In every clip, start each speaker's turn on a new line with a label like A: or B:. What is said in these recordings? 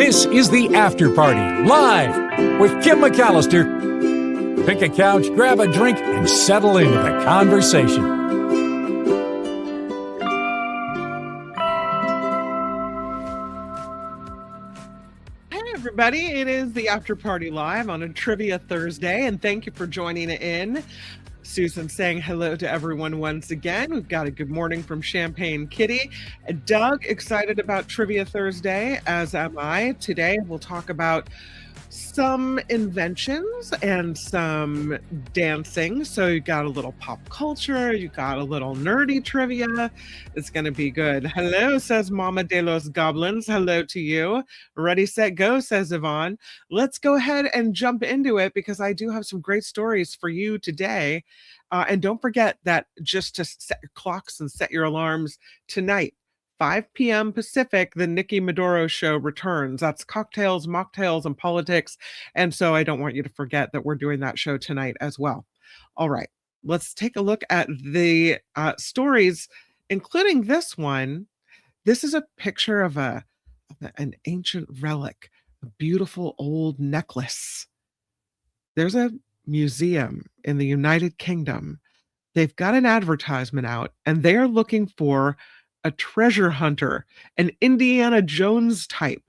A: This is the After Party, live with Kim McAllister. Pick a couch, grab a drink, and settle into the conversation.
B: Hey, everybody. It is the After Party Live on a Trivia Thursday, and thank you for joining in. Susan saying hello to everyone once again. We've got a good morning from Champagne Kitty. Doug, excited about Trivia Thursday, as am I. Today we'll talk about some inventions and some dancing. So you got a little pop culture, you got a little nerdy trivia. It's going to be good. Hello, says Mama de los Goblins. Hello to you. Ready, set, go, says Yvonne. Let's go ahead and jump into it because I do have some great stories for you today. And don't forget that just to set your clocks and set your alarms tonight. 5 p.m. Pacific, the Nikki Maduro show returns. That's cocktails, mocktails, and politics. And so I don't want you to forget that we're doing that show tonight as well. All right, let's take a look at the stories, including this one. This is a picture of an ancient relic, a beautiful old necklace. There's a museum in the United Kingdom. They've got an advertisement out, and they're looking for a treasure hunter, an Indiana Jones type.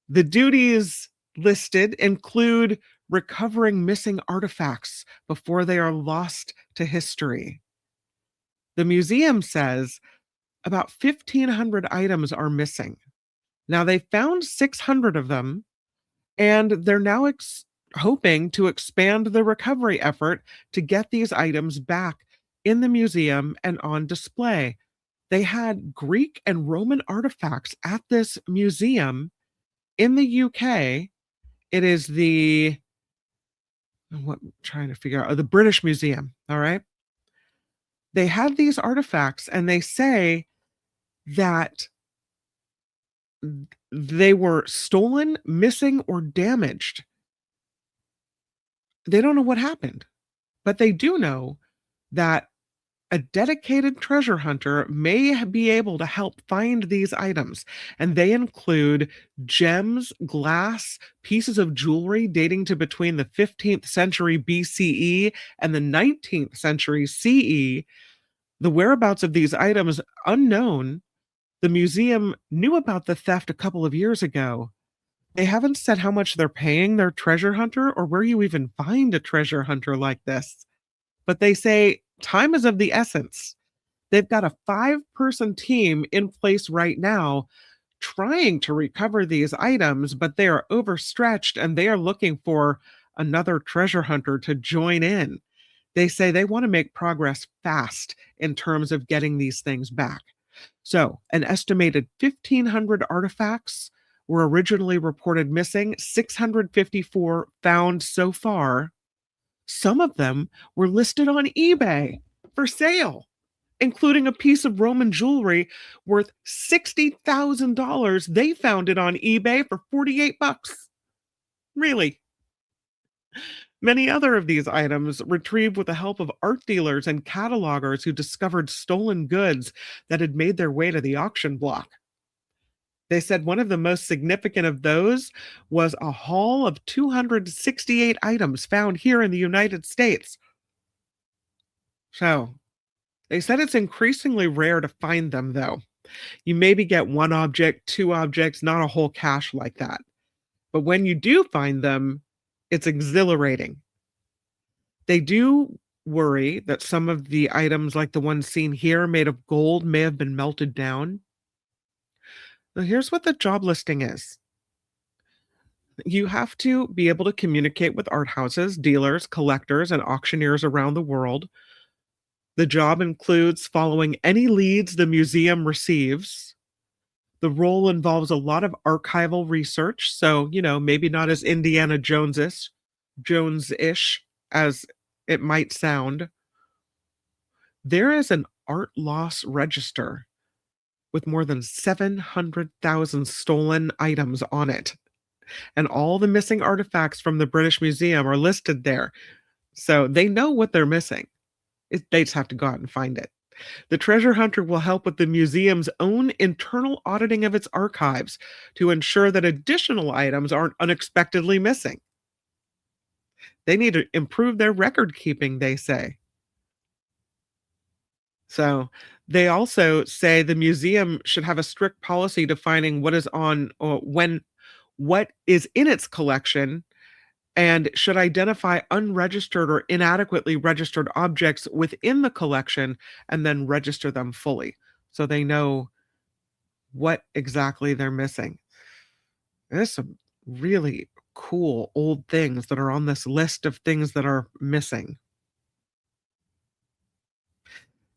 B: The duties listed include recovering missing artifacts before they are lost to history. The museum says about 1,500 items are missing. Now, they found 600 of them, and they're now hoping to expand the recovery effort to get these items back in the museum and on display. They had Greek and Roman artifacts at this museum in the UK. It is the British Museum, all right? They had these artifacts, and they say that they were stolen, missing, or damaged. They don't know what happened, but they do know that a dedicated treasure hunter may be able to help find these items, and they include gems, glass, pieces of jewelry dating to between the 15th century BCE and the 19th century CE. The whereabouts of these items unknown. The museum knew about the theft a couple of years ago. They haven't said how much they're paying their treasure hunter or where you even find a treasure hunter like this. But they say time is of the essence. They've got a 5-person team in place right now trying to recover these items, but they are overstretched and they are looking for another treasure hunter to join in. They say they want to make progress fast in terms of getting these things back. So, an estimated 1,500 artifacts were originally reported missing, 654 found so far. Some of them were listed on eBay for sale, including a piece of Roman jewelry worth $60,000. They found it on eBay for $48. Really? Many other of these items retrieved with the help of art dealers and catalogers who discovered stolen goods that had made their way to the auction block. They said one of the most significant of those was a haul of 268 items found here in the United States. So, they said it's increasingly rare to find them, though. You maybe get one object, 2 objects, not a whole cache like that. But when you do find them, it's exhilarating. They do worry that some of the items, like the ones seen here, made of gold, may have been melted down. Now, here's what the job listing is. You have to be able to communicate with art houses, dealers, collectors, and auctioneers around the world. The job includes following any leads the museum receives. The role involves a lot of archival research, so, maybe not as Indiana Jones-ish as it might sound. There is an art loss register with more than 700,000 stolen items on it. And all the missing artifacts from the British Museum are listed there. So they know what they're missing. They just have to go out and find it. The treasure hunter will help with the museum's own internal auditing of its archives to ensure that additional items aren't unexpectedly missing. They need to improve their record keeping, they say. So they also say the museum should have a strict policy defining what is on or when what is in its collection and should identify unregistered or inadequately registered objects within the collection and then register them fully so they know what exactly they're missing. There's some really cool old things that are on this list of things that are missing.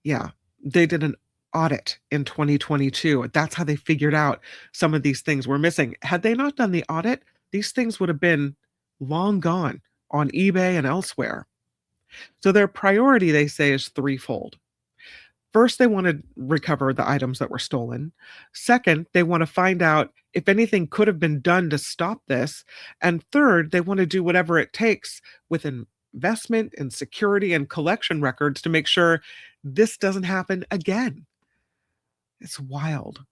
B: Yeah, they did an audit in 2022. That's how they figured out some of these things were missing. Had they not done the audit, these things would have been long gone on eBay and elsewhere. So their priority, they say, is threefold. First, they want to recover the items that were stolen. Second, they want to find out if anything could have been done to stop this. And third, they want to do whatever it takes with investment and security and collection records to make sure this doesn't happen again. It's wild.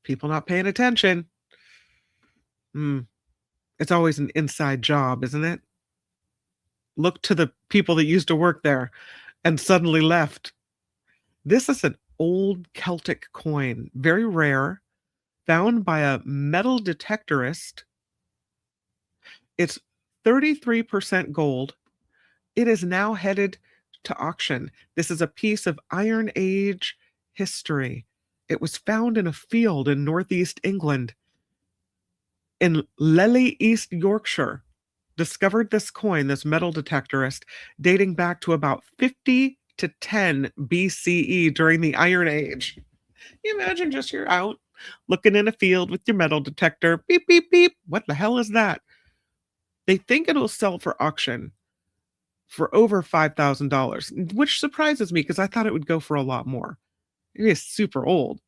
B: People not paying attention. It's always an inside job, isn't it? Look to the people that used to work there and suddenly left. This is an old Celtic coin, very rare, found by a metal detectorist. It's 33% gold. It is now headed to auction. This is a piece of Iron Age history. It was found in a field in northeast England. In Lely, East Yorkshire, discovered this coin, this metal detectorist, dating back to about 50 to 10 BCE during the Iron Age. Can you imagine just you're out looking in a field with your metal detector, beep, beep, beep. What the hell is that? They think it'll sell for auction for over $5,000, which surprises me because I thought it would go for a lot more. It is super old.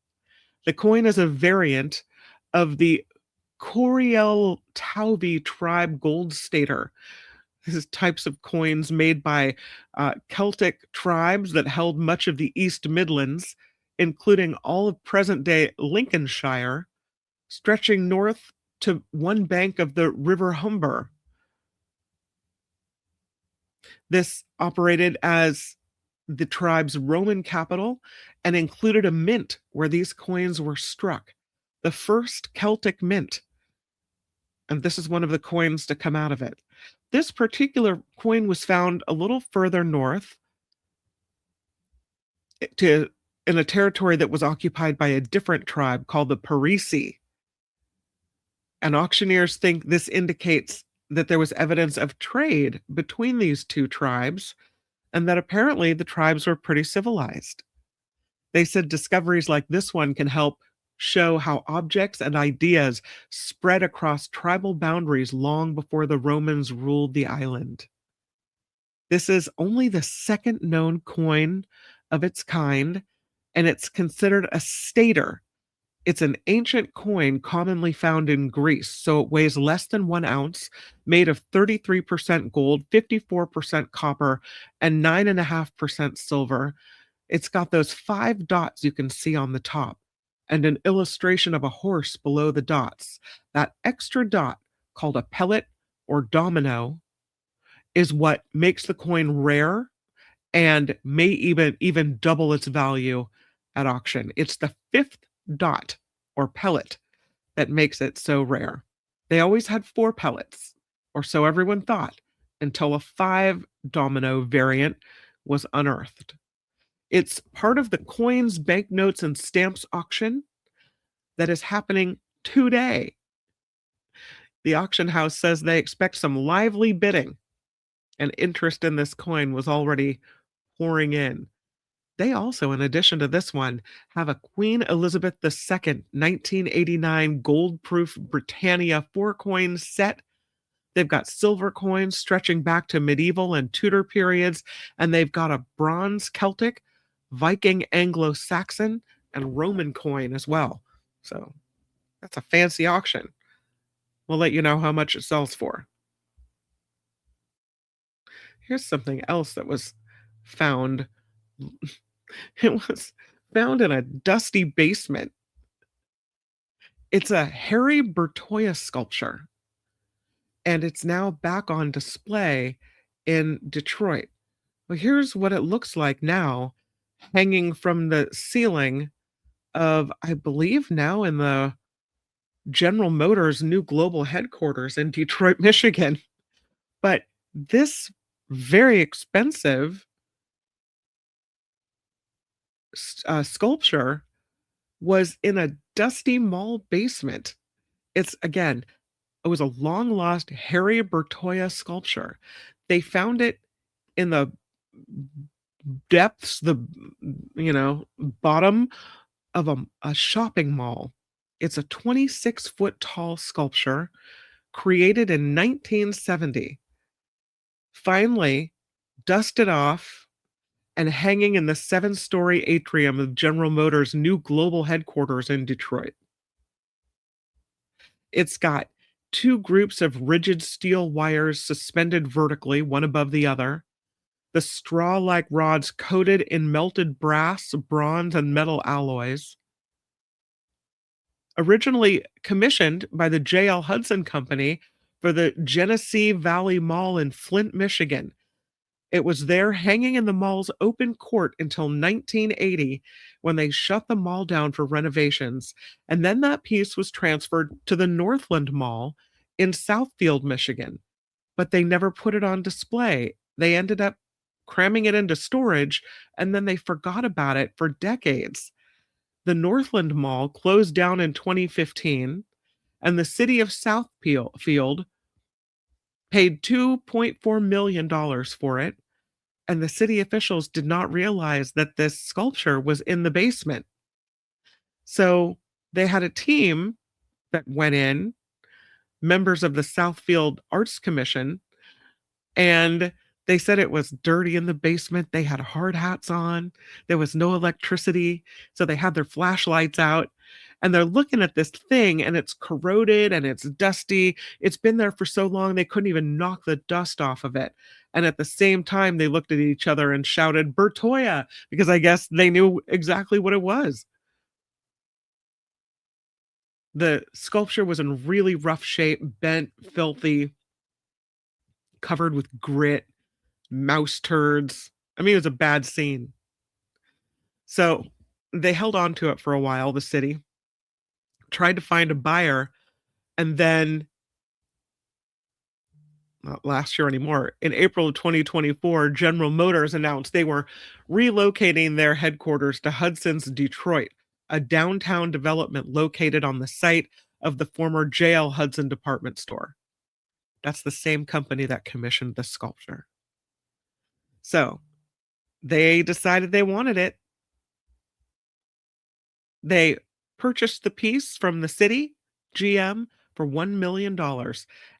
B: The coin is a variant of the Coriel Tauvi tribe gold stater. This is types of coins made by Celtic tribes that held much of the East Midlands, including all of present-day Lincolnshire, stretching north to one bank of the River Humber. This operated as the tribe's Roman capital and included a mint where these coins were struck, the first Celtic mint. And this is one of the coins to come out of it. This particular coin was found a little further north in a territory that was occupied by a different tribe called the Parisi. And auctioneers think this indicates that there was evidence of trade between these two tribes and that apparently the tribes were pretty civilized. They said discoveries like this one can help show how objects and ideas spread across tribal boundaries long before the Romans ruled the island. This is only the second known coin of its kind, and it's considered a stater. It's an ancient coin commonly found in Greece, so it weighs less than 1 ounce, made of 33% gold, 54% copper, and 9.5% silver. It's got those 5 dots you can see on the top, and an illustration of a horse below the dots. That extra dot, called a pellet or domino, is what makes the coin rare and may even double its value at auction. It's the 5th dot or pellet that makes it so rare. They always had 4 pellets, or so everyone thought, until a 5 domino variant was unearthed. It's part of the coins, banknotes, and stamps auction that is happening today. The auction house says they expect some lively bidding, and interest in this coin was already pouring in. They also, in addition to this one, have a Queen Elizabeth II 1989 gold-proof Britannia 4-coin set. They've got silver coins stretching back to medieval and Tudor periods, and they've got a bronze Celtic, Viking, Anglo-Saxon, and Roman coin as well. So that's a fancy auction. We'll let you know how much it sells for. Here's something else that was found It was found in a dusty basement. It's a Harry Bertoia sculpture, and it's now back on display in Detroit. Well, here's what it looks like now, hanging from the ceiling of, I believe, now in the General Motors' new global headquarters in Detroit, Michigan. But this very expensive sculpture was in a dusty mall basement. It's again, it was a long lost Harry Bertoia sculpture. They found it in the depths, the bottom of a shopping mall. It's a 26-foot tall sculpture created in 1970, finally dusted off and hanging in the 7-story atrium of General Motors' new global headquarters in Detroit. It's got two groups of rigid steel wires suspended vertically, one above the other. The straw-like rods coated in melted brass, bronze, and metal alloys. Originally commissioned by the J.L. Hudson Company for the Genesee Valley Mall in Flint, Michigan. It was there hanging in the mall's open court until 1980 when they shut the mall down for renovations. And then that piece was transferred to the Northland Mall in Southfield, Michigan. But they never put it on display. They ended up cramming it into storage, and then they forgot about it for decades. The Northland Mall closed down in 2015, and the city of Southfield paid $2.4 million for it, and the city officials did not realize that this sculpture was in the basement. So they had a team that went in, members of the Southfield Arts Commission, and they said it was dirty in the basement. They had hard hats on. There was no electricity, so they had their flashlights out. And they're looking at this thing, and it's corroded and it's dusty. It's been there for so long, they couldn't even knock the dust off of it. And at the same time, they looked at each other and shouted, "Bertoia," because I guess they knew exactly what it was. The sculpture was in really rough shape, bent, filthy, covered with grit, mouse turds. I mean, it was a bad scene. So they held on to it for a while, the city, tried to find a buyer, and then not last year anymore. In April of 2024, General Motors announced they were relocating their headquarters to Hudson's Detroit, a downtown development located on the site of the former J.L. Hudson department store. That's the same company that commissioned the sculpture. So they decided they wanted it. They purchased the piece from the city, GM, for $1 million.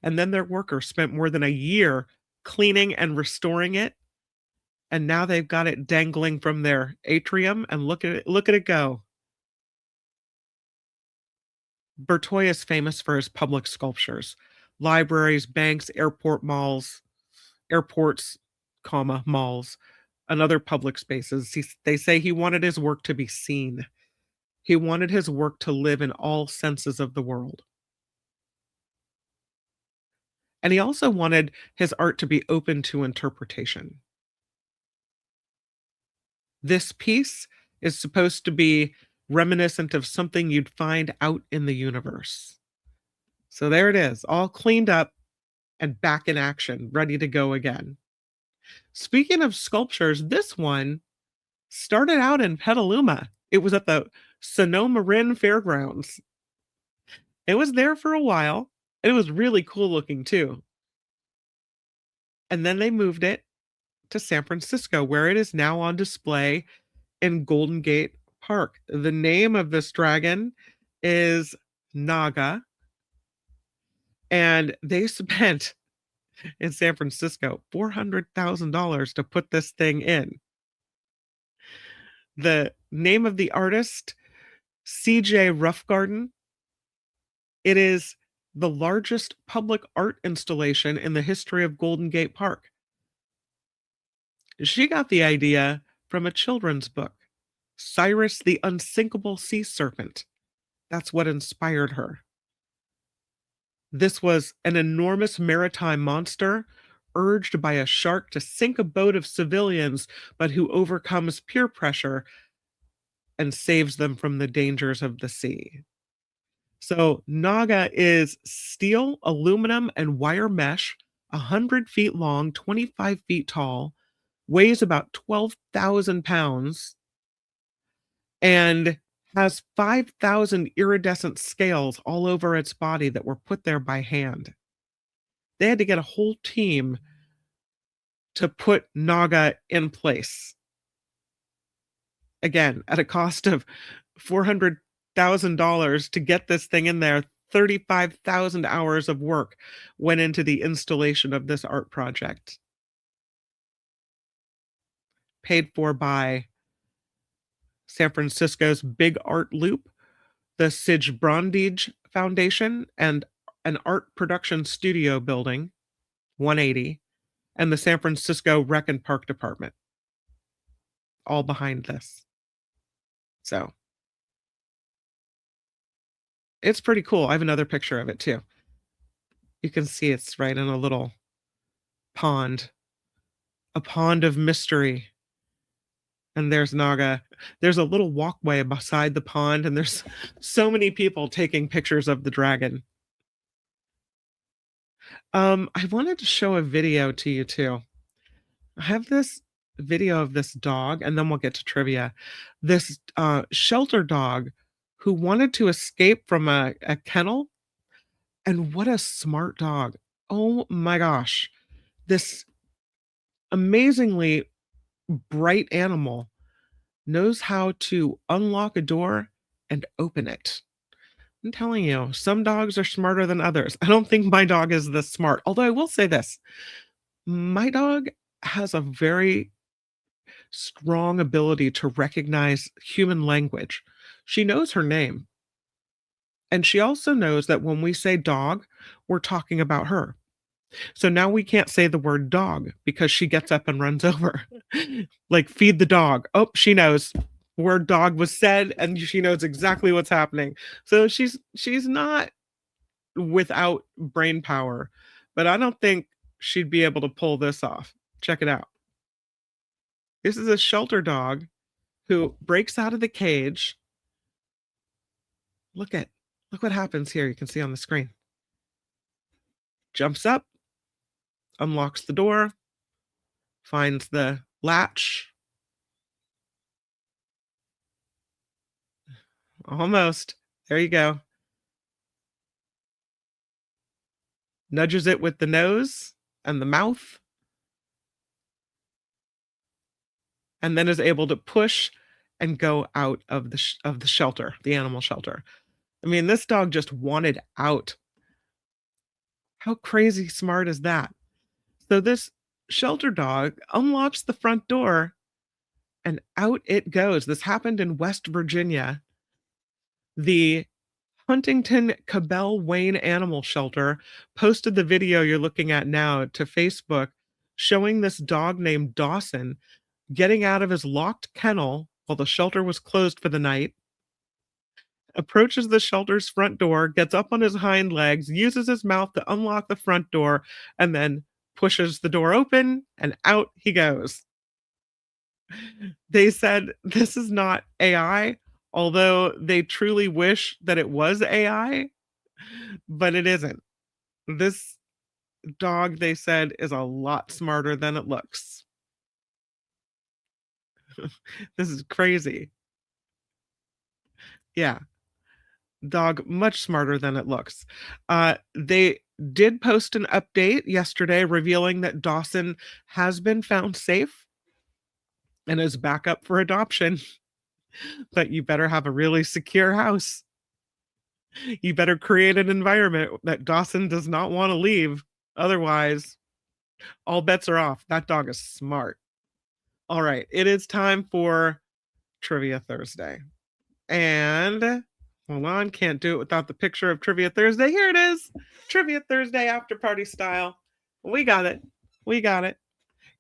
B: And then their workers spent more than a year cleaning and restoring it. And now they've got it dangling from their atrium, and look at it go. Bertoia is famous for his public sculptures, libraries, banks, airports, malls, and other public spaces. They say he wanted his work to be seen. He wanted his work to live in all senses of the world. And he also wanted his art to be open to interpretation. This piece is supposed to be reminiscent of something you'd find out in the universe. So there it is, all cleaned up and back in action, ready to go again. Speaking of sculptures, this one started out in Petaluma. It was at the Sonoma Marin Fairgrounds. It was there for a while. It was really cool looking too. And then they moved it to San Francisco, where it is now on display in Golden Gate Park. The name of this dragon is Naga. And they spent in San Francisco $400,000 to put this thing in. The name of the artist, C.J. Roughgarden. It is the largest public art installation in the history of Golden Gate Park. She got the idea from a children's book. Cyrus the unsinkable sea serpent. That's what inspired her. This was an enormous maritime monster urged by a shark to sink a boat of civilians, but who overcomes peer pressure and saves them from the dangers of the sea. So, Naga is steel, aluminum, and wire mesh, 100 feet long, 25 feet tall, weighs about 12,000 pounds, and has 5,000 iridescent scales all over its body that were put there by hand. They had to get a whole team to put Naga in place. Again, at a cost of $400,000 to get this thing in there. 35,000 hours of work went into the installation of this art project. Paid for by San Francisco's Big Art Loop, the Sige Brundage Foundation, and an art production studio building, 180, and the San Francisco Rec and Park Department. All behind this. So it's pretty cool. I have another picture of it too. You can see it's right in a little pond, a pond of mystery. And there's Naga. There's a little walkway beside the pond, and there's so many people taking pictures of the dragon. I wanted to show a video to you too. I have this video of this dog, and then we'll get to trivia. This shelter dog who wanted to escape from a kennel. And what a smart dog. Oh my gosh. This amazingly bright animal knows how to unlock a door and open it. I'm telling you, some dogs are smarter than others. I don't think my dog is this smart. Although I will say this, my dog has a very strong ability to recognize human language. She knows her name. And she also knows that when we say dog, we're talking about her. So now we can't say the word dog because she gets up and runs over. Like, feed the dog. Oh, she knows. Word dog was said, and she knows exactly what's happening. So she's not without brain power, but I don't think she'd be able to pull this off. Check it out. This is a shelter dog who breaks out of the cage. Look what happens here. You can see on the screen. Jumps up, unlocks the door, finds the latch. Almost. There you go. Nudges it with the nose and the mouth. And then is able to push and go out of the shelter, the animal shelter. I mean, this dog just wanted out. How crazy smart is that? So this shelter dog unlocks the front door and out it goes. This happened in West Virginia. The Huntington Cabell Wayne Animal Shelter posted the video you're looking at now to Facebook showing this dog named Dawson getting out of his locked kennel while the shelter was closed for the night, approaches the shelter's front door, gets up on his hind legs, uses his mouth to unlock the front door, and then pushes the door open, and out he goes. They said this is not AI, although they truly wish that it was AI, but it isn't. This dog, they said, is a lot smarter than it looks. This is crazy. Yeah. Dog much smarter than it looks. They did post an update yesterday revealing that Dawson has been found safe and is back up for adoption. But you better have a really secure house. You better create an environment that Dawson does not want to leave. Otherwise, all bets are off. That dog is smart. All right, it is time for Trivia Thursday. And hold on, can't do it without the picture of Trivia Thursday. Here it is. Trivia Thursday after party style. We got it. We got it.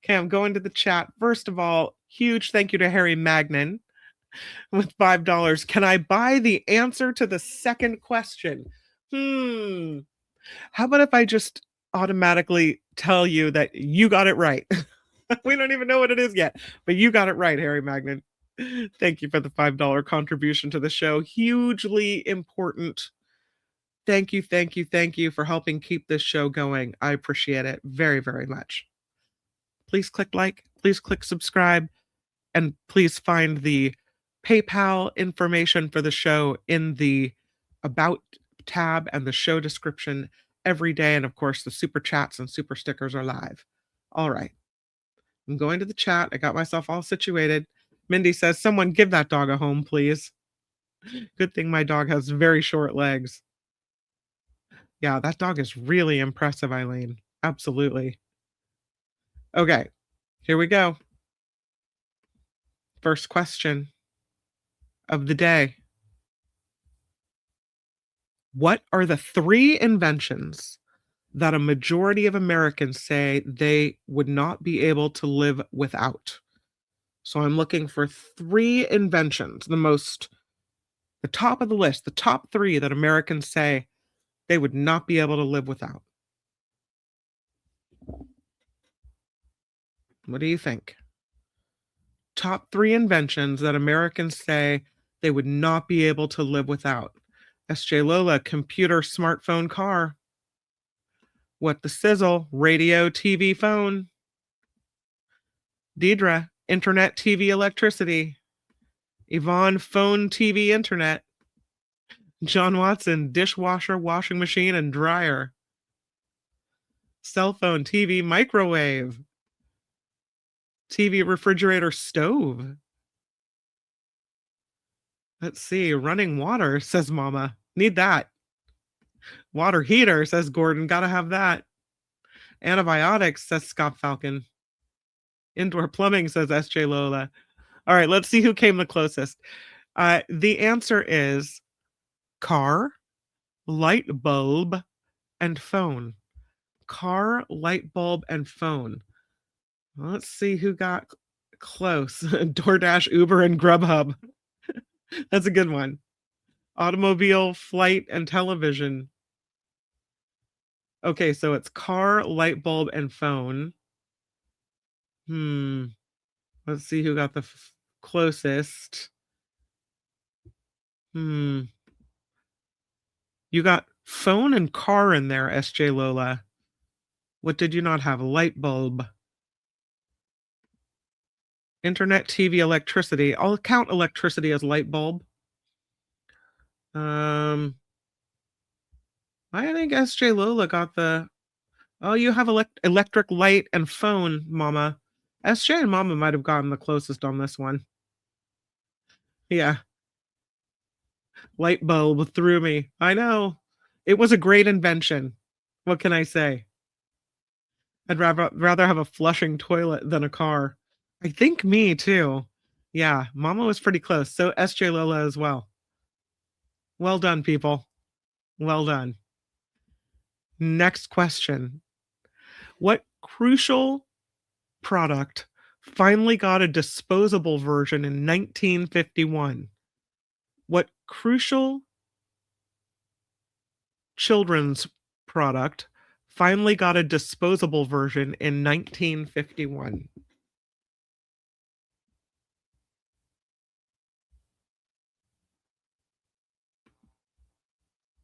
B: Okay, I'm going to the chat. First of all, huge thank you to Harry Magnan. with $5. Can I buy the answer to the second question? How about if I just automatically tell you that you got it right? We don't even know what it is yet, but you got it right, Harry Magnan. Thank you for the $5 contribution to the show. Hugely important. Thank you, thank you, thank you for helping keep this show going. I appreciate it very, very much. Please click like, please click subscribe, and please find the PayPal information for the show in the About tab and the show description every day. And of course, the super chats and super stickers are live. All right. I'm going to the chat. I got myself all situated. Mindy says, someone give that dog a home, please. Good thing my dog has very short legs. Yeah, that dog is really impressive, Eileen. Absolutely. Okay, here we go. First question of the day. What are the 3 inventions that a majority of Americans say they would not be able to live without? So I'm looking for 3 inventions, the top of the list, the top 3 that Americans say they would not be able to live without. What do you think? Top 3 inventions that Americans say they would not be able to live without. SJ Lola, computer, smartphone, car. What the sizzle, radio, TV, phone. Deidre, internet, TV, electricity. Yvonne, phone, TV, internet. John Watson, dishwasher, washing machine, and dryer. Cell phone, TV, microwave. TV, refrigerator, stove. Let's see, running water, says Mama. Need that. Water heater, says Gordon. Gotta have that. Antibiotics, says Scott Falcon. Indoor plumbing, says SJ Lola. All right, let's see who came the closest. The answer is car, light bulb, and phone. Car, light bulb, and phone. Well, let's see who got close. DoorDash, Uber, and Grubhub. That's a good one. Automobile, flight, and television. Okay, so it's car, light bulb, and phone. Let's see who got the closest. You got phone and car in there, SJ Lola. What did you not have? Light bulb. Internet, TV, electricity. I'll count electricity as light bulb. I think SJ Lola got the... Oh, you have electric light and phone, Mama. SJ and Mama might have gotten the closest on this one. Yeah. Light bulb threw me. I know. It was a great invention. What can I say? I'd rather have a flushing toilet than a car. I think me too. Yeah, Mama was pretty close. So SJ Lola as well. Well done, people. Well done. Next question. What crucial product finally got a disposable version in 1951? What crucial children's product finally got a disposable version in 1951?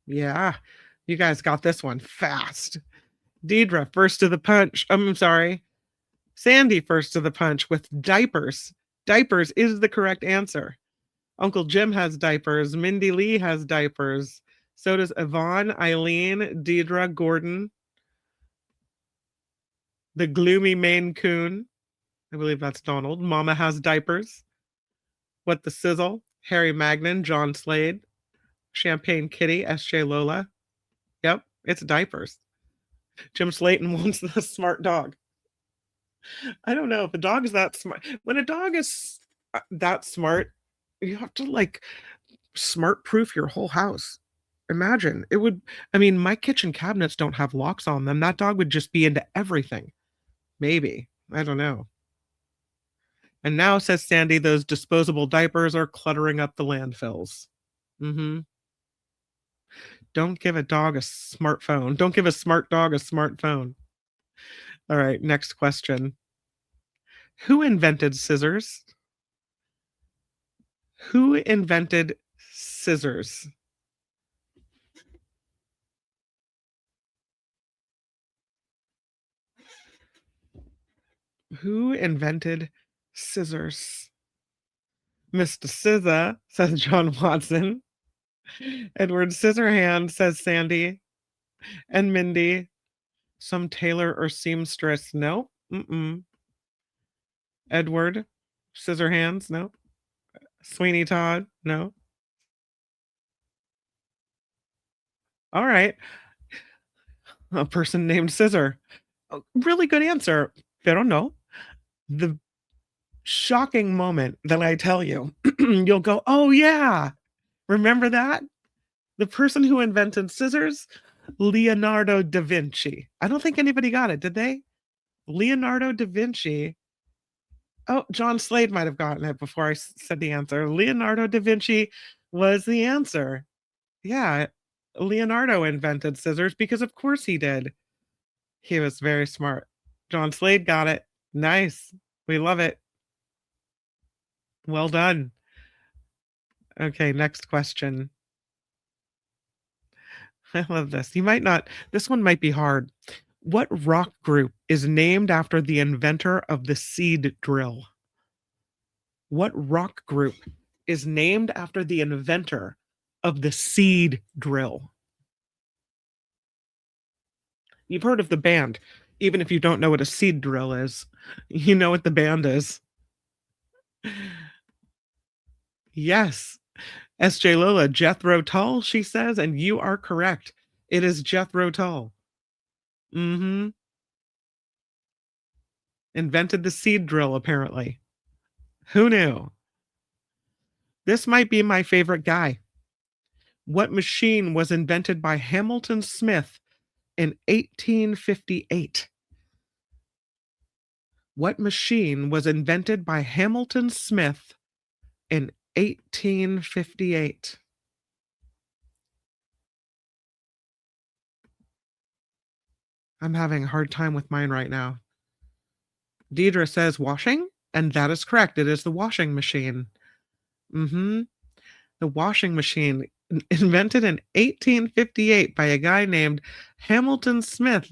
B: Yeah, you guys got this one fast. Deidre, first to the punch. I'm sorry. Sandy, first to the punch with diapers. Diapers is the correct answer. Uncle Jim has diapers. Mindy Lee has diapers. So does Yvonne, Eileen, Deidre, Gordon. The gloomy Maine Coon. I believe that's Donald. Mama has diapers. What the sizzle? Harry Magnan, John Slade. Champagne Kitty, SJ Lola. Yep, it's diapers. Jim Slayton wants the smart dog. I don't know if a dog is that smart. When a dog is that smart, you have to like smart proof your whole house. Imagine it would. I mean, my kitchen cabinets don't have locks on them. That dog would just be into everything. Maybe. I don't know. And now, says Sandy, those disposable diapers are cluttering up the landfills. Mm-hmm. Don't give a dog a smartphone. Don't give a smart dog a smartphone. All right, next question. Who invented scissors? Who invented scissors? Who invented scissors? Mr. Scissor, says John Watson. Edward Scissorhand, says Sandy. And Mindy, some tailor or seamstress. No. Mm-mm. Edward Scissorhands. No. Sweeney Todd. No. All right. A person named Scissor. Oh, really good answer. They don't know. The shocking moment that I tell you, you'll go, oh, yeah. Remember that? The person who invented scissors, Leonardo da Vinci. I don't think anybody got it, did they? Leonardo da Vinci. Oh, John Slade might have gotten it before I said the answer. Leonardo da Vinci was the answer. Yeah, Leonardo invented scissors because of course he did. He was very smart. John Slade got it. Nice. We love it. Well done. Okay, next question. I love this. You might not, this one might be hard. What rock group is named after the inventor of the seed drill? What rock group is named after the inventor of the seed drill? You've heard of the band. Even if you don't know what a seed drill is, you know what the band is. Yes. SJ Lola, Jethro Tull, she says, and you are correct. It is Jethro Tull. Mm-hmm. Invented the seed drill, apparently. Who knew? This might be my favorite guy. What machine was invented by Hamilton Smith in 1858? What machine was invented by Hamilton Smith in 1858? I'm having a hard time with mine right now. Deidre says washing, and that is correct. It is the washing machine. Mm-hmm. The washing machine, invented in 1858 by a guy named Hamilton Smith.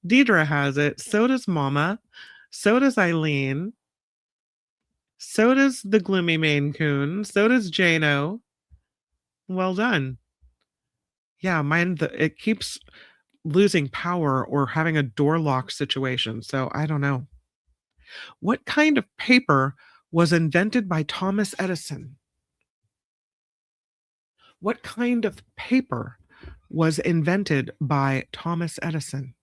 B: Deidre has it. So does Mama. So does Eileen. So does the gloomy Maine Coon. So does Jano. Well done. Yeah, mine, it keeps losing power or having a door lock situation. So I don't know. What kind of paper was invented by Thomas Edison? What kind of paper was invented by Thomas Edison?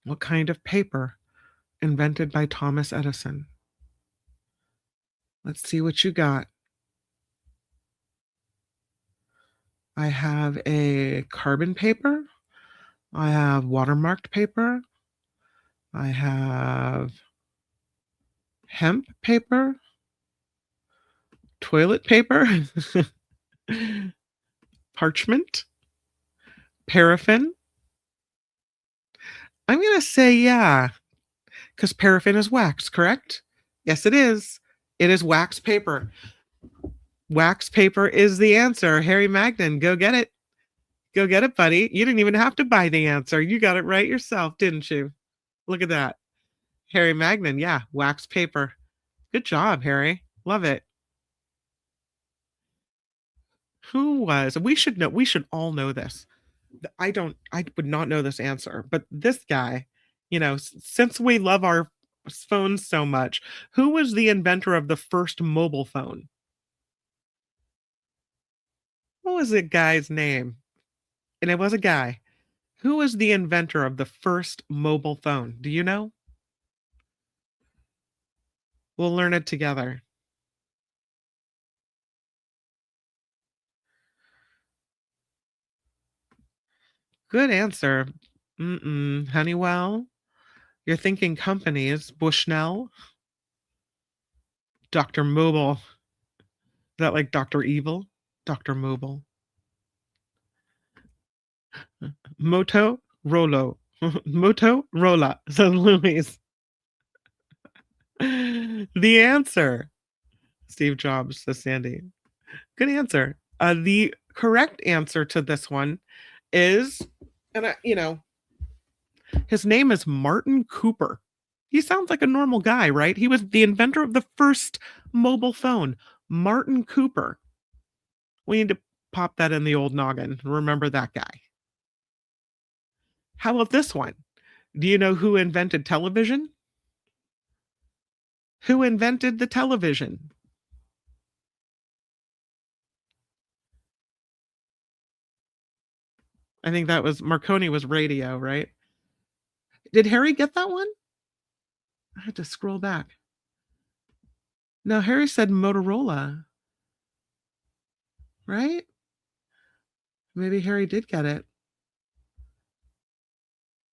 B: What kind of paper invented by Thomas Edison? Let's see what you got. I have a carbon paper. I have watermarked paper. I have hemp paper. Toilet paper. Parchment. Paraffin. I'm going to say yeah, because paraffin is wax, correct? Yes, it is. It is wax paper. Wax paper is the answer. Harry Magnan, go get it. Go get it, buddy. You didn't even have to buy the answer. You got it right yourself, didn't you? Look at that. Harry Magnan, yeah, wax paper. Good job, Harry. Love it. Who was, we should know, we should all know this. I would not know this answer, but this guy, since we love our phones so much, who was the inventor of the first mobile phone? What was the guy's name? And it was a guy. Who was the inventor of the first mobile phone? Do you know? We'll learn it together. Good answer. Honeywell. You're thinking companies. Bushnell. Dr. Mobile. Is that like Dr. Evil? Dr. Mobile. Moto Rolo. Motorola. So Louis. The answer. Steve Jobs, says Sandy. Good answer. The correct answer to this one is, his name is Martin Cooper. He sounds like a normal guy, right? He was the inventor of the first mobile phone, Martin Cooper. We need to pop that in the old noggin. Remember that guy. How about this one? Do you know who invented television? Who invented the television? I think that was Marconi was radio, right? Did Harry get that one? I had to scroll back. No, Harry said Motorola. Right? Maybe Harry did get it.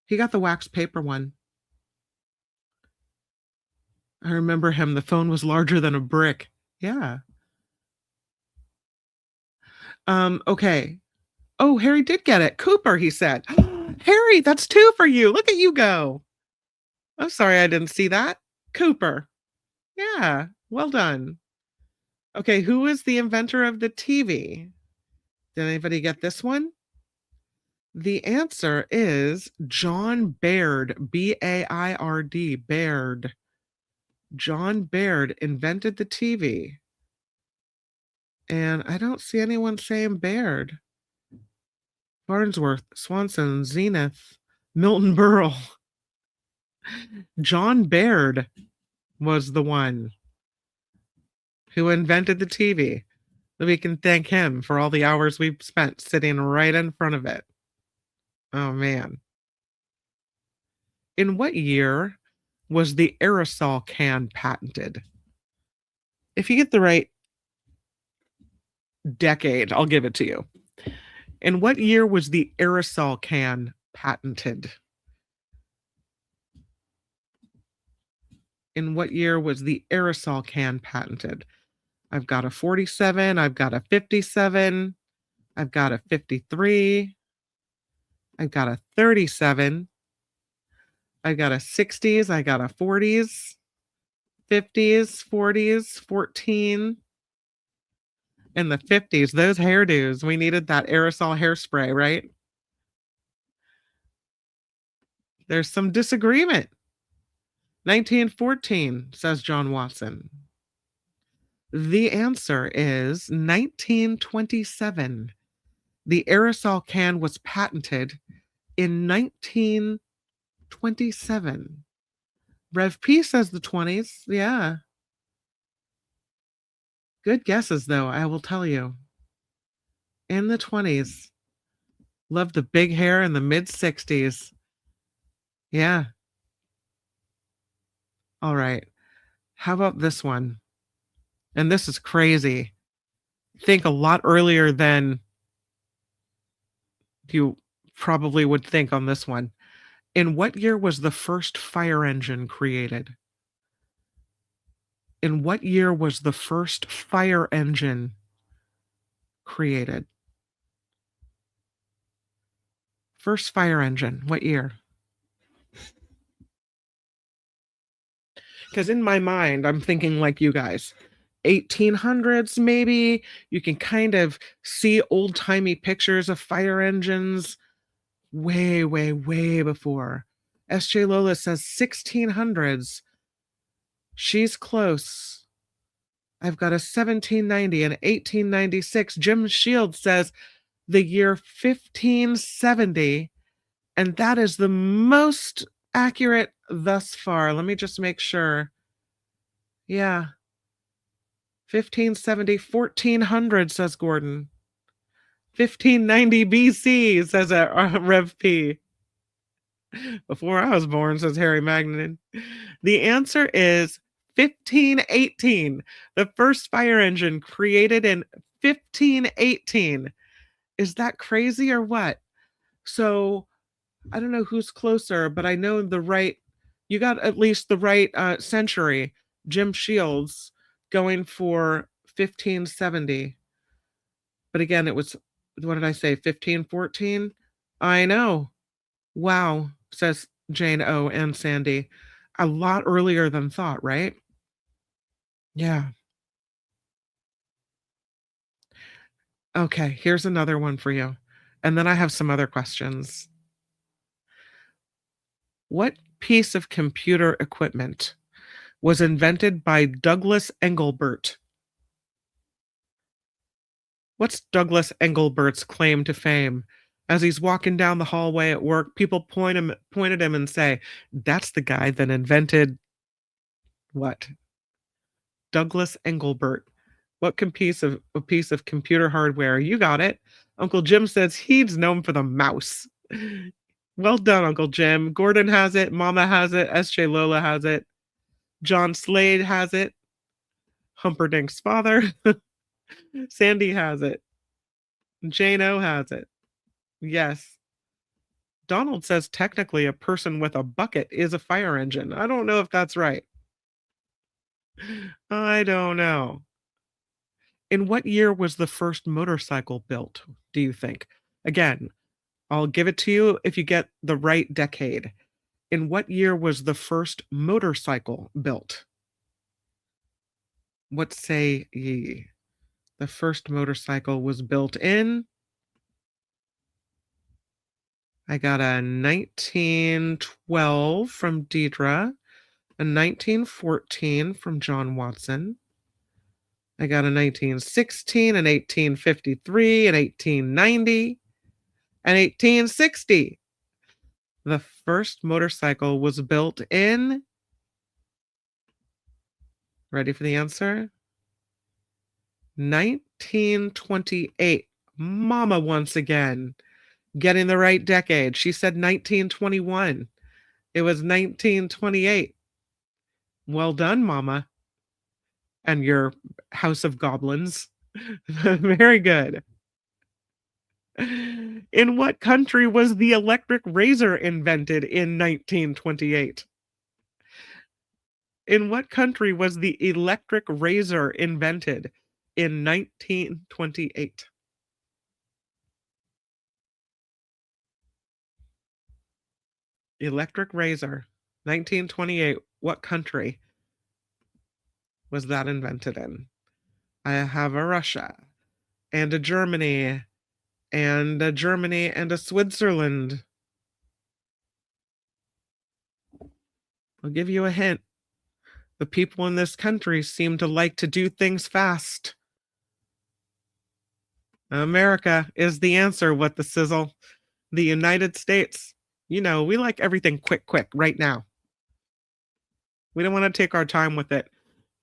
B: He got the wax paper one. I remember him. The phone was larger than a brick. Yeah. Okay. Oh, Harry did get it. Cooper, he said. Harry, that's 2 for you. Look at you go. I'm sorry I didn't see that. Cooper. Yeah, well done. Okay, who is the inventor of the TV? Did anybody get this one? The answer is John Baird, B-A-I-R-D, Baird. John Baird invented the TV. And I don't see anyone saying Baird. Farnsworth, Swanson, Zenith, Milton Berle. John Baird was the one who invented the TV. We can thank him for all the hours we've spent sitting right in front of it. Oh, man. In what year was the aerosol can patented? If you get the right decade, I'll give it to you. In what year was the aerosol can patented? In what year was the aerosol can patented? I've got a 47. I've got a 57. I've got a 53. I've got a 37. I've got a 60s. I got a 40s, 50s, 40s, 14. In the 50s, those hairdos, we needed that aerosol hairspray, right? There's some disagreement. 1914, says John Watson. The answer is 1927. The aerosol can was patented in 1927. Rev P says the 20s. Yeah. Good guesses, though, I will tell you. In the 20s. Love the big hair in the mid 60s. Yeah. All right. How about this one? And this is crazy. Think a lot earlier than you probably would think on this one. In what year was the first fire engine created? In what year was the first fire engine created? First fire engine, what year? Because in my mind, I'm thinking like you guys. 1800s, maybe. You can kind of see old-timey pictures of fire engines way, way, way before. S.J. Lola says 1600s. She's close. I've got a 1790 and 1896. Jim Shields says the year 1570, and that is the most accurate thus far. Let me just make sure. Yeah. 1570, 1400, says Gordon. 1590 BC, says Rev P. Before I was born, says Harry Magnan. The answer is 1518. The first fire engine created in 1518. Is that crazy or what? So I don't know who's closer, but I know you got at least the right century. Jim Shields going for 1570. But again, it was, what did I say, 1514? I know. Wow, says Jane O. and Sandy. A lot earlier than thought, right? Yeah. Okay, here's another one for you. And then I have some other questions. What piece of computer equipment was invented by Douglas Engelbart? What's Douglas Engelbart's claim to fame? As he's walking down the hallway at work, people point at him and say, "That's the guy that invented what?" Douglas Engelbart. What a piece of computer hardware? You got it. Uncle Jim says he's known for the mouse. Well done, Uncle Jim. Gordon has it. Mama has it. S.J. Lola has it. John Slade has it. Humperdinck's father. Sandy has it. Jane O has it. Yes. Donald says technically a person with a bucket is a fire engine. I don't know if that's right. I don't know. In what year was the first motorcycle built, do you think? Again, I'll give it to you if you get the right decade. In what year was the first motorcycle built? What say ye? The first motorcycle was built in, I got a 1912 from Deidre, a 1914 from John Watson. I got a 1916, an 1853, an 1890, an 1860. The first motorcycle was built in, ready for the answer? 1928. Mama once again, getting the right decade. She said 1921. It was 1928. Well done, Mama. And your House of Goblins. Very good. In what country was the electric razor invented in 1928? In what country was the electric razor invented in 1928? Electric razor, 1928. What country was that invented in? I have a Russia and a Germany and a Germany and a Switzerland. I'll give you a hint. The people in this country seem to like to do things fast. America is the answer. What the sizzle? The United States. You know, we like everything quick, right now. We don't want to take our time with it.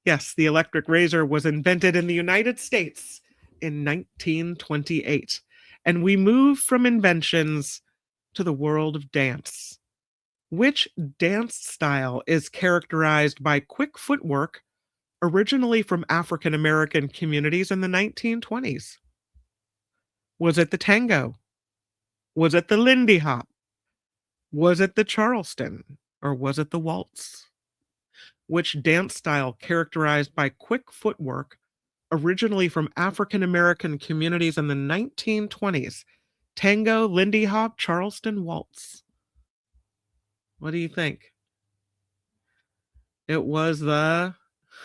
B: Yes, the electric razor was invented in the United States in 1928. And we move from inventions to the world of dance. Which dance style is characterized by quick footwork, originally from African American communities in the 1920s? Was it the tango? Was it the Lindy Hop? Was it the Charleston? Or was it the waltz? Which dance style characterized by quick footwork, originally from African American communities in the 1920s? Tango, Lindy Hop, Charleston, waltz. What do you think? It was the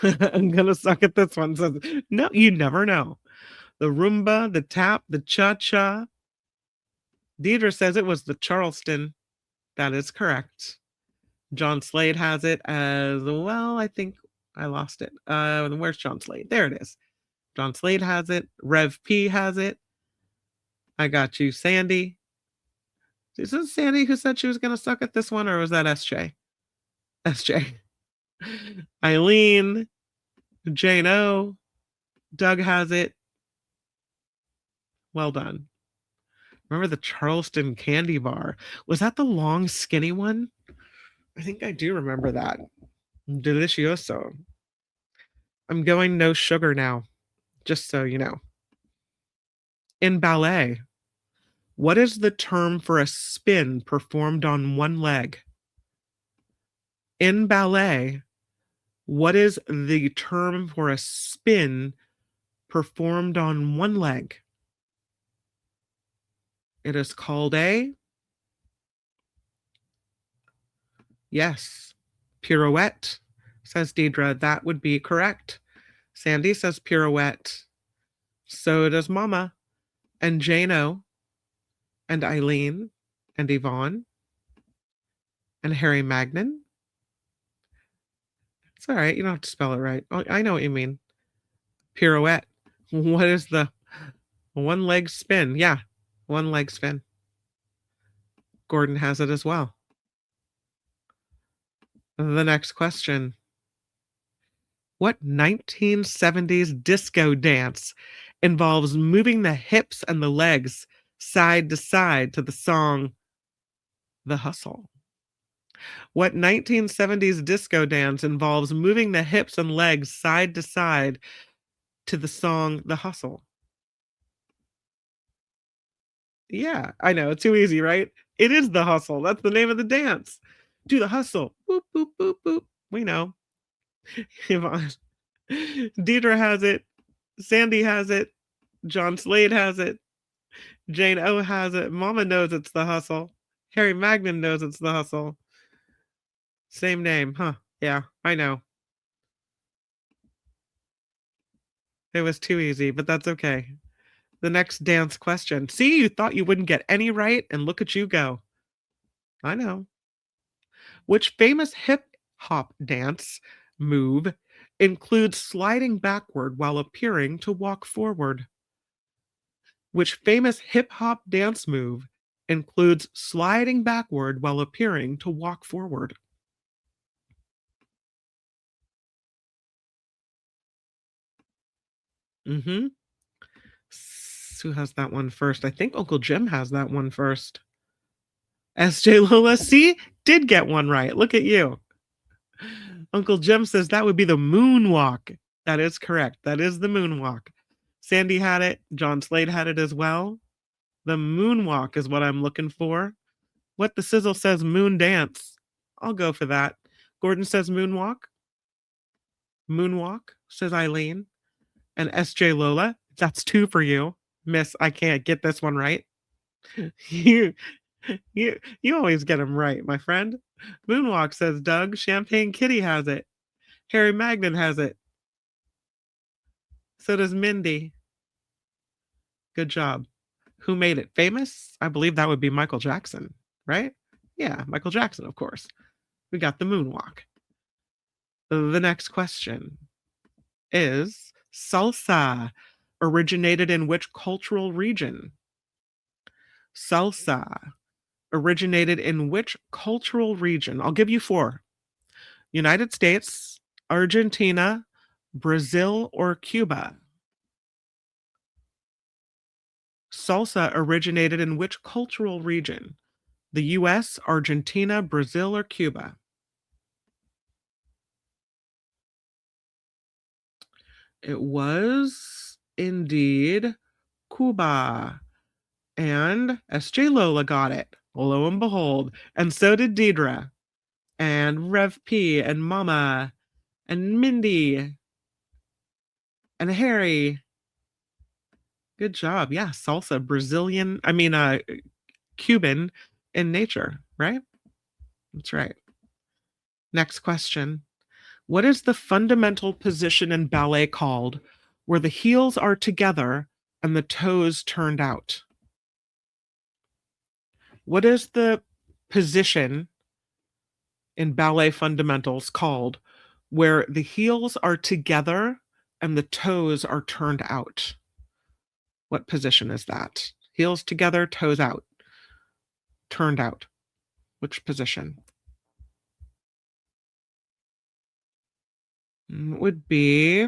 B: I'm gonna suck at this one. Says, no, you never know. The rumba, the tap, the cha-cha. Deidre says it was the Charleston. That is correct. John Slade has it as well. I think I lost it. Where's John Slade? There it is. John Slade has it. Rev P has it. I got you, Sandy. Is this Sandy who said she was going to suck at this one, or was that SJ? SJ. Eileen. Jane O. Doug has it. Well done. Remember the Charleston candy bar? Was that the long, skinny one? I think I do remember that. Delicioso. I'm going no sugar now, just so you know. In ballet, What is the term for a spin performed on one leg? In ballet, what is the term for a spin performed on one leg? It is called a, yes, pirouette, says Deidre. That would be correct. Sandy says pirouette. So does Mama and Jano and Eileen and Yvonne and Harry Magnan. It's all right. You don't have to spell it right. Oh, I know what you mean. Pirouette. What is the one leg spin? Yeah, one leg spin. Gordon has it as well. The next question. What 1970s disco dance involves moving the hips and the legs side to side to the song The Hustle? What 1970s disco dance involves moving the hips and legs side to side to the song The Hustle? Yeah, I know. Too easy, right? It is The Hustle. That's the name of the dance. Do the hustle. Boop, boop, boop, boop. We know. Yvonne. Deidre has it. Sandy has it. John Slade has it. Jane O has it. Mama knows it's The Hustle. Harry Magnan knows it's The Hustle. Same name, huh? Yeah, I know. It was too easy, but that's okay. The next dance question. See, you thought you wouldn't get any right, and look at you go. I know. Which famous hip hop dance move includes sliding backward while appearing to walk forward? Which famous hip hop dance move includes sliding backward while appearing to walk forward? Mm-hmm. Who has that one first? I think Uncle Jim has that one first. SJ Lola, see, did get one right. Look at you. Uncle Jim says that would be the moonwalk. That is correct. That is the moonwalk. Sandy had it. John Slade had it as well. The moonwalk is what I'm looking for. What the sizzle says moon dance. I'll go for that. Gordon says moonwalk. Moonwalk, says Eileen. And SJ Lola, that's 2 for you. Miss, I can't get this one right. You always get them right, my friend. Moonwalk, says Doug. Champagne Kitty has it. Harry Magnan has it. So does Mindy. Good job. Who made it famous? I believe that would be Michael Jackson, right? Yeah, Michael Jackson, of course. We got the moonwalk. The next question is salsa originated in which cultural region? Salsa originated in which cultural region? I'll give you 4. United States, Argentina, Brazil, or Cuba? Salsa originated in which cultural region? The US, Argentina, Brazil, or Cuba? It was indeed Cuba. And SJ Lola got it. Lo and behold. And so did Deidre. And Rev P. And Mama. And Mindy. And Harry. Good job. Yeah, salsa. Brazilian. Cuban in nature, right? That's right. Next question. What is the fundamental position in ballet called where the heels are together and the toes turned out? What is the position in ballet fundamentals called where the heels are together and the toes are turned out? What position is that? Heels together, toes out. Turned out. Which position? It would be...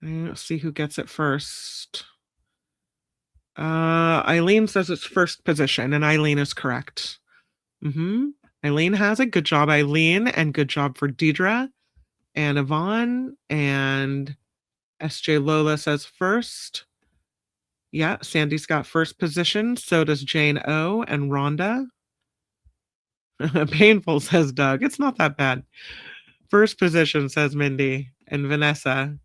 B: Let's see who gets it first. Eileen says it's first position, and Eileen is correct. Eileen has it. Good job, Eileen, and good job for Deidre and Yvonne. And SJ Lola says first. Yeah, Sandy's got first position. So does Jane O and Rhonda. Painful, says Doug. It's not that bad. First position, says Mindy and Vanessa.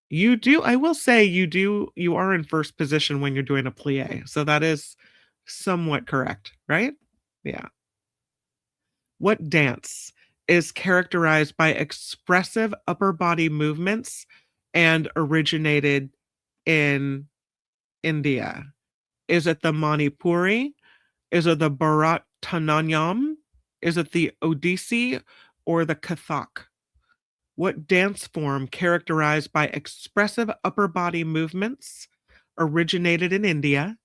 B: You do, I will say you are in first position when you're doing a plie. So that is somewhat correct, right? Yeah. What dance is characterized by expressive upper body movements and originated in India? Is it the Manipuri? Is it the Bharatanatyam? Is it the Odissi or the Kathak? What dance form characterized by expressive upper body movements originated in India?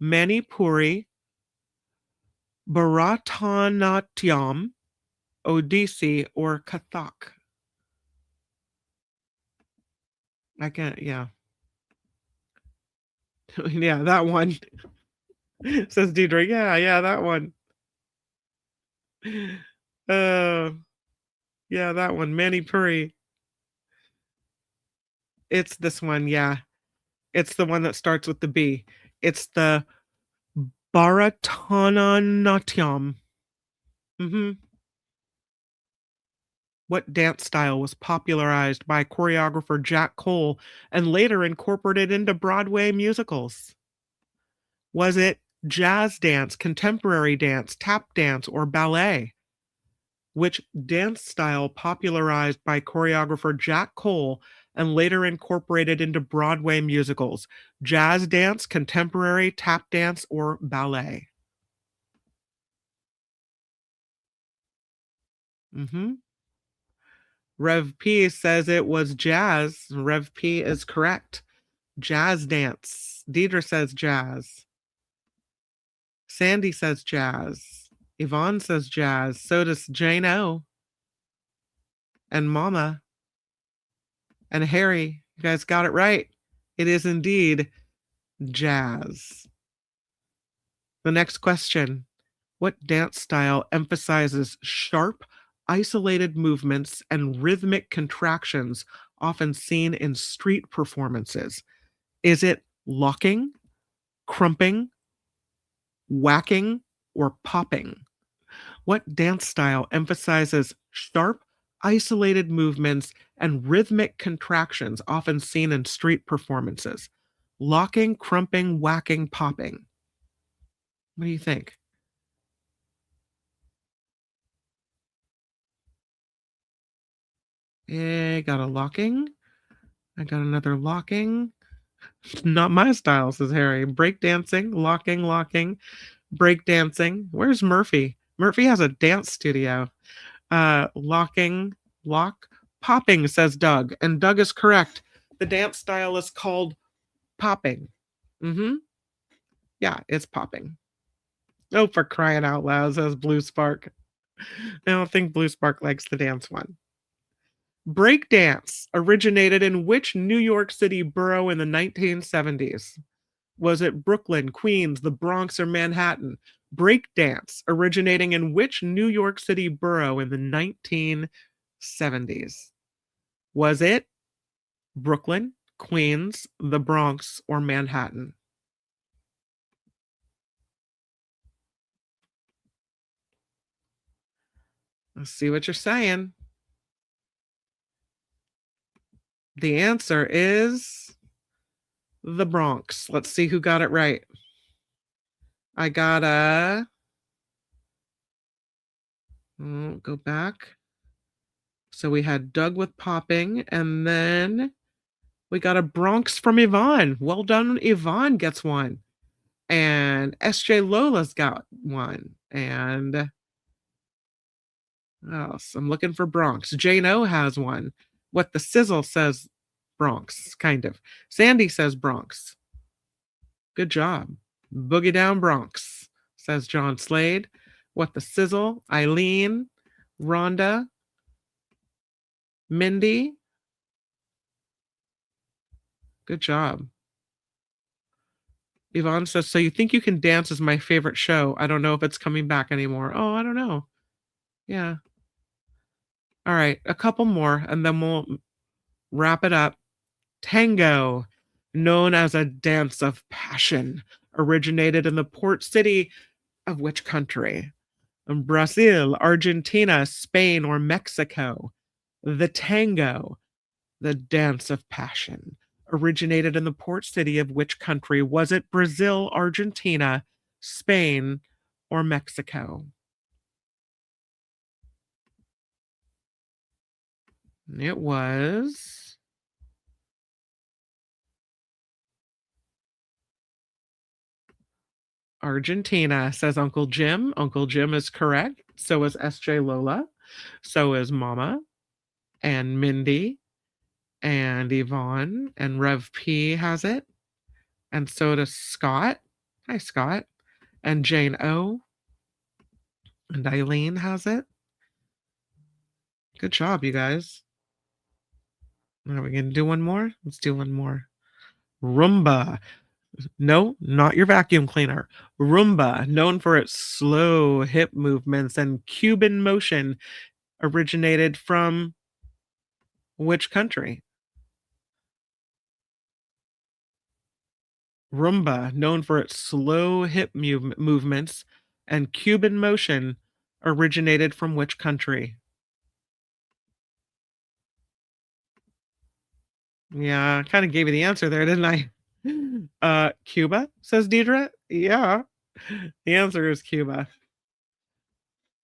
B: Manipuri, Bharatanatyam, Odissi, or Kathak? I can't, yeah. Yeah, that one. Says Deidre. Yeah, that one. Yeah, that one. Manipuri. It's this one, yeah. It's the one that starts with the B. It's the Bharatanatyam. Mm-hmm. What dance style was popularized by choreographer Jack Cole and later incorporated into Broadway musicals? Was it jazz dance, contemporary dance, tap dance, or ballet? Which dance style popularized by choreographer Jack Cole and later incorporated into Broadway musicals? Jazz dance, contemporary, tap dance, or ballet? Mm-hmm. Rev P says it was jazz. Rev P is correct. Jazz dance. Deidre says jazz. Sandy says jazz. Yvonne says jazz. So does Jane O. And Mama. And Harry. You guys got it right. It is indeed jazz. The next question. What dance style emphasizes sharp, isolated movements and rhythmic contractions often seen in street performances? Is it locking, crumping, whacking, or popping? What dance style emphasizes sharp, isolated movements and rhythmic contractions often seen in street performances? Locking, crumping, whacking, popping. What do you think? I got a locking. I got another locking. Not my style, says Harry. Breakdancing, locking, breakdancing. Where's Murphy? Murphy has a dance studio. Locking, lock, popping, says Doug. And Doug is correct. The dance style is called popping. Mm-hmm. Yeah, it's popping. Oh, for crying out loud, says Blue Spark. I don't think Blue Spark likes the dance one. Breakdance originated in which New York City borough in the 1970s? Was it Brooklyn, Queens, the Bronx, or Manhattan? Breakdance originating in which New York City borough in the 1970s? Was it Brooklyn, Queens, the Bronx, or Manhattan? Let's see what you're saying. The answer is the Bronx. Let's see who got it right. I got go back. So we had Doug with popping, and then we got a Bronx from Yvonne. Well done, Yvonne gets one. And SJ Lola's got one. And else? I'm looking for Bronx. Jane O has one. What the sizzle says Bronx, kind of. Sandy says Bronx. Good job. Boogie down Bronx, says John Slade. What the sizzle? Eileen, Rhonda, Mindy. Good job. Yvonne says, so you think you can dance is my favorite show. I don't know if it's coming back anymore. Oh, I don't know. Yeah. All right. A couple more and then we'll wrap it up. Tango, known as a dance of passion, originated in the port city of which country? Brazil, Argentina, Spain, or Mexico? The tango, the dance of passion, originated in the port city of which country? Was it Brazil, Argentina, Spain, or Mexico? It was Argentina, says Uncle Jim. Uncle Jim is correct. So is SJ Lola. So is Mama and Mindy and Yvonne, and Rev P has it. And so does Scott. Hi, Scott. And Jane O. And Eileen has it. Good job, you guys. Are we going to do one more? Let's do one more. Roomba. No, not your vacuum cleaner. Roomba, known for its slow hip movements and Cuban motion, originated from which country? Roomba, known for its slow hip movements and Cuban motion, originated from which country? Yeah, I kind of gave you the answer there, didn't I? Cuba, says Deidre. Yeah, the answer is Cuba.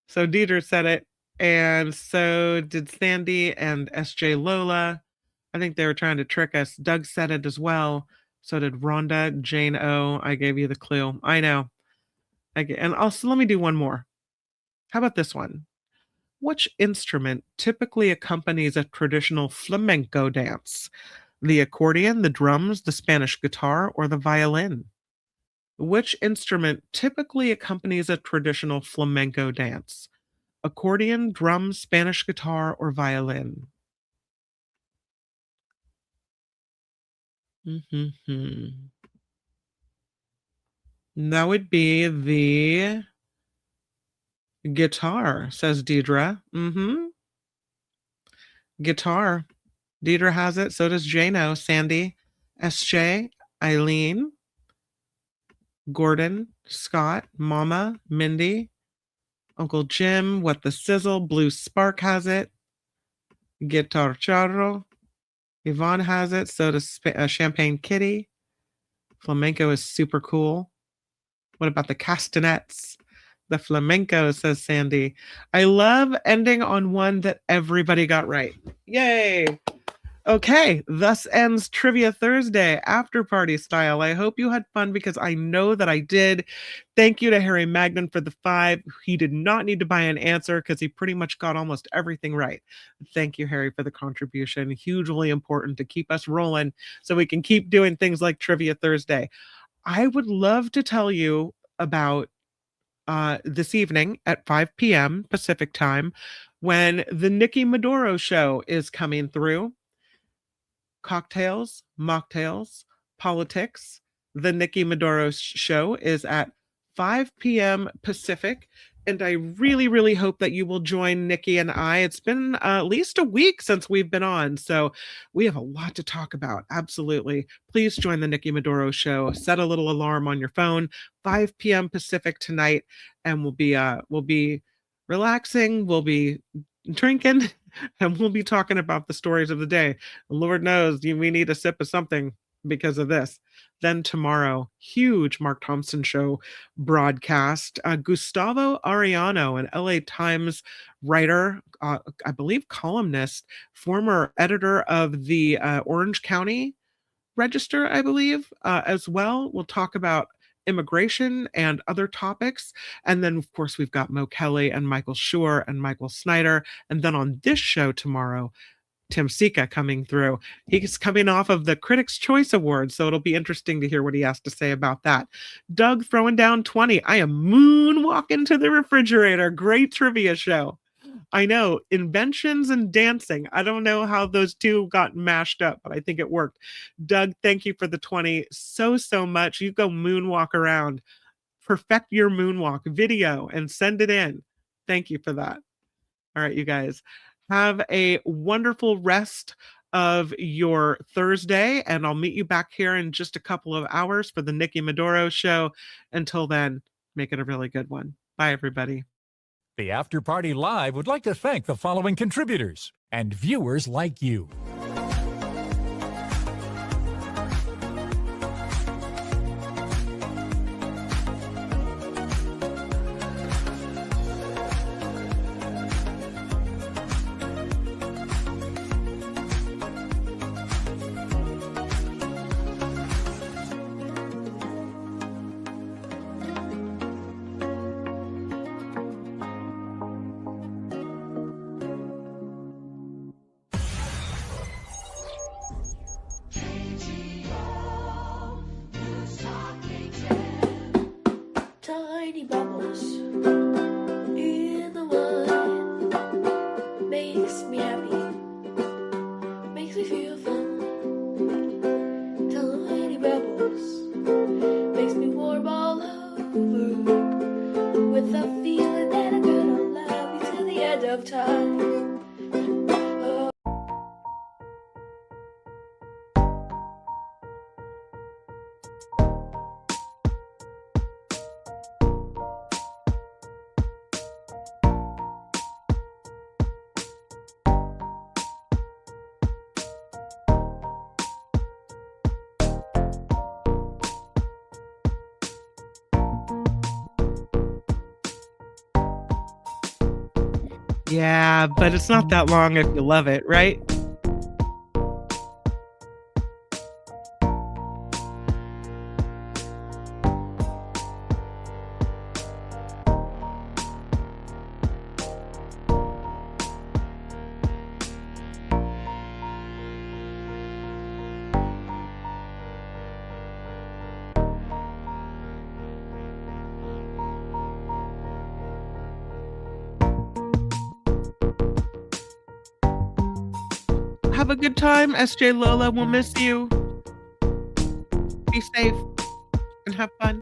B: So Deidre said it, and so did Sandy and SJ Lola. I think they were trying to trick us. Doug said it as well. So did Rhonda, Jane O. I gave you the clue. I know. And also, let me do one more. How about this one? Which instrument typically accompanies a traditional flamenco dance? The accordion, the drums, the Spanish guitar, or the violin? Which instrument typically accompanies a traditional flamenco dance? Accordion, drums, Spanish guitar, or violin? Mm-hmm. That would be the guitar, says Deidre. Mm-hmm. Guitar. Deidre has it. So does Jano, Sandy, SJ, Eileen, Gordon, Scott, Mama, Mindy, Uncle Jim, What the Sizzle, Blue Spark has it. Guitar Charro. Yvonne has it. So does Champagne Kitty. Flamenco is super cool. What about the castanets? The flamenco, says Sandy. I love ending on one that everybody got right. Yay! Okay, thus ends Trivia Thursday, after party style. I hope you had fun because I know that I did. Thank you to Harry Magnan for the 5. He did not need to buy an answer because he pretty much got almost everything right. Thank you, Harry, for the contribution. Hugely important to keep us rolling so we can keep doing things like Trivia Thursday. I would love to tell you about this evening at 5 p.m. Pacific time when the Nikki Maduro show is coming through. Cocktails, mocktails, politics. The Nikki Maduro show is at 5 p.m. Pacific. And I really, really hope that you will join Nikki and I. It's been at least a week since we've been on, so we have a lot to talk about. Absolutely. Please join the Nikki Maduro show. Set a little alarm on your phone. 5 p.m. Pacific tonight, and we'll be relaxing. We'll be drinking, and we'll be talking about the stories of the day. Lord knows we need a sip of something because of this. Then tomorrow, huge Mark Thompson show broadcast. Gustavo Arellano, an LA Times writer, I believe columnist, former editor of the Orange County Register, I believe, as well. We'll talk about immigration and other topics. And then, of course, we've got Mo Kelly and Michael Schur and Michael Snyder. And then on this show tomorrow, Tim Sika coming through. He's coming off of the Critics' Choice Awards, so it'll be interesting to hear what he has to say about that. Doug throwing down 20. I am moonwalking to the refrigerator. Great trivia show. I know, inventions and dancing. I don't know how those two got mashed up, but I think it worked. Doug, thank you for the 20 so much. You go moonwalk around. Perfect your moonwalk video and send it in. Thank you for that. All right, you guys. Have a wonderful rest of your Thursday, and I'll meet you back here in just a couple of hours for the Nikki Maduro show. Until then, make it a really good one. Bye, everybody.
A: The After Party Live would like to thank the following contributors and viewers like you.
C: Tiny bubbles in the wine makes me happy, makes me feel fun. Tiny bubbles makes me warm all over with the feeling that I'm gonna love you till the end of time.
B: Yeah, but it's not that long if you love it, right? Have a good time, SJ Lola. We'll miss you. Be safe and have fun.